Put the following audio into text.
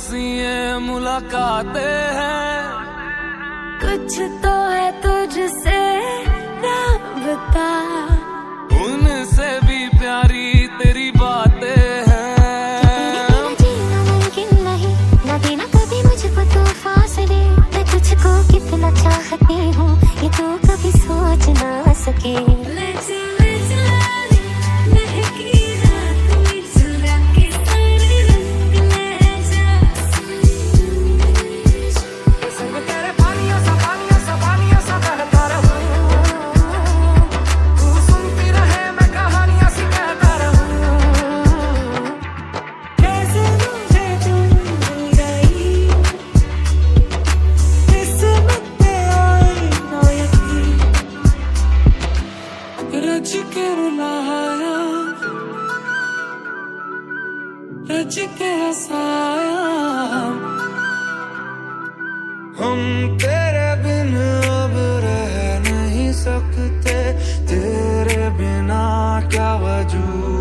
कैसी ये मुलाकातें हैं, कुछ तो है तुझसे राबता, उनसे भी प्यारी तेरी बातें हैं। जीना मुमकिन नहीं, न देना कभी मुझको तो फासले, मैं तुझको कितना चाहती हूँ ये तो कभी सोच ना सके। रच के रुलाया, रच के हंसाया, हम तेरे बिन अब रह नहीं सकते, तेरे बिना क्या वजूद